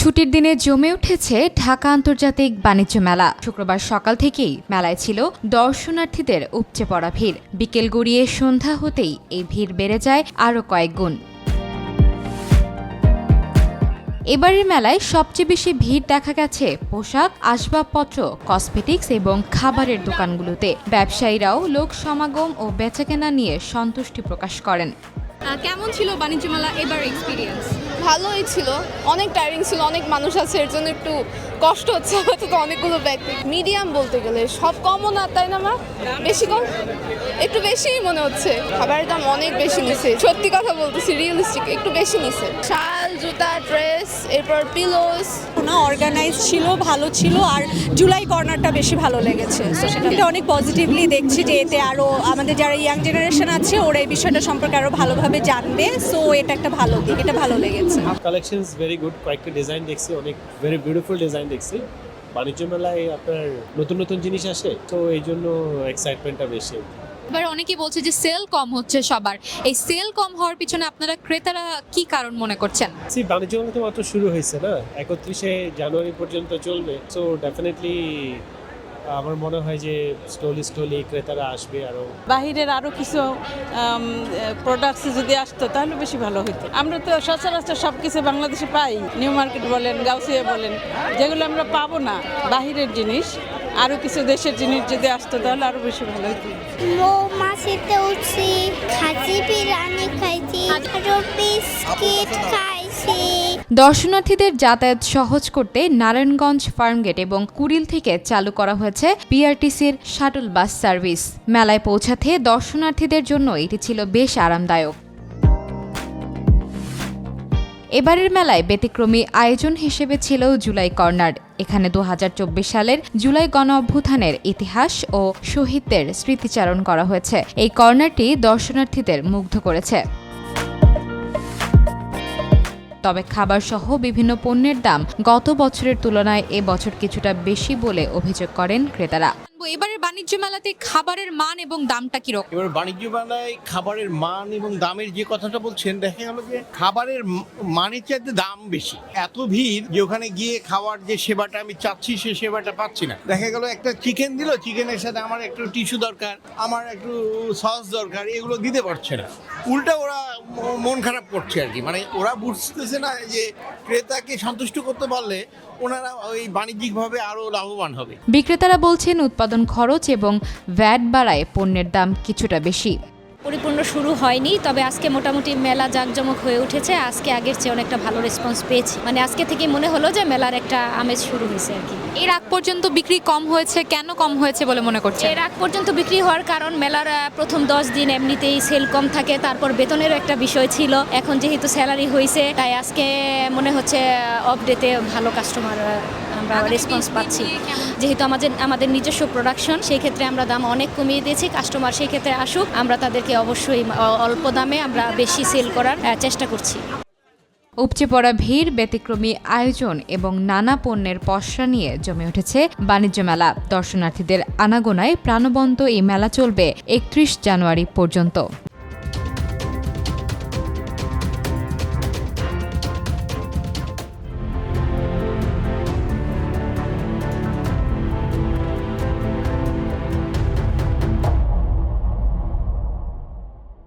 ছুটির দিনে জমে উঠেছে ঢাকা আন্তর্জাতিক বাণিজ্য মেলা। শুক্রবার সকাল থেকেই মেলায় ছিল দর্শনার্থীদের উপচে পড়া ভিড়। বিকেল গড়িয়ে সন্ধ্যা হতেই এই ভিড় বেড়ে যায় আরও কয়েক গুণ। এবারের মেলায় সবচেয়ে বেশি ভিড় দেখা গেছে পোশাক, আসবাবপত্র, কসমেটিক্স এবং খাবারের দোকানগুলোতে। ব্যবসায়ীরাও লোক সমাগম ও বেচাকেনা নিয়ে সন্তুষ্টি প্রকাশ করেন। কেমন ছিল বাণিজ্য মেলা এবার এক্সপিরিয়েন্স? ভালোই ছিল, অনেক টায়ারিং ছিল, অনেক মানুষ আছে, এর জন্য একটু কষ্ট হচ্ছে তো অনেকগুলো ব্যাগ। মিডিয়াম বলতে গেলে সব কমও না, তাই না মা? বেশি কম, একটু বেশিই মনে হচ্ছে। খাবারের দাম অনেক বেশি নিছে, সত্যি কথা বলতেছি, রিয়েলিস্টিক একটু বেশি নিছে। শাল, জুতা, ড্রেস, এরপর পিলোস। না, অর্গানাইজ ছিল, ভালো ছিল, আর জুলাই কর্নারটা বেশি ভালো লেগেছে। তো সেটা অনেক পজিটিভলি দেখছি যে এতে আরও আমাদের যারা ইয়াং জেনারেশন আছে ওরা এই বিষয়টা সম্পর্কে আরও ভালোভাবে জানবে। সো এটা একটা ভালো দিক, এটা ভালো লেগেছে। কালেকশনস ভেরি গুড, কয়েকটা ডিজাইন দেখছি, অনেক ভেরি বিউটিফুল ডিজাইন দেখছি। বাণিজ্য মেলায় আপনার নতুন নতুন জিনিস আসে, তো এই জন্য এক্সাইটমেন্টটা বেশি। এবার অনেকেই বলছে যে সেল কম হচ্ছে সবার। এই সেল কম হওয়ার পিছনে আপনারা ক্রেতারা কি কারণ মনে করছেন? বাণিজ্য মেলা তো মাত্র শুরু হয়েছে না, 31শে জানুয়ারি পর্যন্ত চলবে। সো ডেফিনেটলি আমার মনে হয় যে স্লোলি ক্রেতারা আসবে। বাহিরের আরও কিছু প্রোডাক্টস যদি আসতো তাহলে বেশি ভালো হতো। আমরা তো সচরাচর সব কিছু বাংলাদেশে পাই, নিউ মার্কেট বলেন, গাউসিয়া বলেন, যেগুলো আমরা পাবো না বাহিরের জিনিস। আরও কিছু দেশের জিনিস যদি আসতো তাহলে আরও বেশি ভালো হতো। মাছেতে উঠছি, খাসি বিরিয়ানি খাইছি, আরো বিস্কিট খাইছি। দর্শনার্থীদের যাতায়াত সহজ করতে নারায়ণগঞ্জ ফার্মগেট এবং কুড়িল থেকে চালু করা হয়েছে বিআরটিসির শাটল বাস সার্ভিস। মেলায় পৌঁছাতে দর্শনার্থীদের জন্য এটি ছিল বেশ আরামদায়ক। এবারের মেলায় ব্যতিক্রমী আয়োজন হিসেবে ছিল জুলাই কর্নার। এখানে 2024 সালের জুলাই গণ অভ্যুত্থানের ইতিহাস ও শহীদদের স্মৃতিচারণ করা হয়েছে। এই কর্নারটি দর্শনার্থীদের মুগ্ধ করেছে। তবে খাবার সহ বিভিন্ন পণ্যের দাম গত বছরের তুলনায় এবছর কিছুটা বেশি বলে অভিযোগ করেন ক্রেতারা। এবারের বাণিজ্য মেলাতে খাবারের মান এবং দামটা কিরকম? এবার বাণিজ্য মেলায় খাবারের মান এবং দামের যে কথাটা বলছেন, দেখা গেল যে খাবারের মানের চাইতে দাম বেশি। এত ভিড় যে ওখানে গিয়ে খাওয়ার যে সেবাটা আমি চাচ্ছি সে সেবাটা পাচ্ছি না। দেখা গেল একটা চিকেন দিল, চিকেনের সাথে আমার একটু টিস্যু দরকার, আমার একটু সস দরকার, এগুলো দিতে পারছে না। উল্টা ওরা মন খারাপ করছে আর কি। মানে ওরা বুঝতেছে না যে ক্রেতাকে সন্তুষ্ট করতে পারলে ওনারা ওই বাণিজ্যিকভাবে আরো লাভবান হবে। বিক্রেতারা বলছেন উৎপাদন খরচ এবং ভ্যাট বাড়ায় পণ্যের দাম কিছুটা বেশি। পরিপূর্ণ শুরু হয়নি, তবে আজকে মোটামুটি মেলা জাঁকজমক হয়ে উঠেছে। আজকে আগের চেয়ে অনেকটা ভালো রেসপন্স পেয়েছি। মানে আজকে থেকে মনে হলো যে মেলার একটা আমেজ শুরু হয়েছে আর কি। এর আগ পর্যন্ত বিক্রি কম হয়েছে, কেন কম হয়েছে বলে মনে করছেন? এর আগ পর্যন্ত বিক্রি হওয়ার কারণ মেলার প্রথম 10 দিন এমনিতেই সেল কম থাকে, তারপর বেতনেরও একটা বিষয় ছিল। এখন যেহেতু স্যালারি হয়েছে তাই আজকে মনে হচ্ছে অফ ডেতে ভালো কাস্টমার আমরা রেসপন্স পাচ্ছি। যেহেতু আমাদের নিজস্ব প্রোডাকশন, সেই ক্ষেত্রে আমরা দাম অনেক কমিয়ে দিয়েছি। কাস্টমার সেই ক্ষেত্রে আসুক, আমরা তাদেরকে অবশ্যই অল্প দামে আমরা বেশি সেল করার চেষ্টা করছি। উপচে পড়া ভিড়, ব্যতিক্রমী আয়োজন এবং নানা পণ্যের পসরা নিয়ে জমে উঠেছে বাণিজ্য মেলা। দর্শনার্থীদের আনাগোনায় প্রাণবন্ত এই মেলা চলবে 31 জানুয়ারি পর্যন্ত।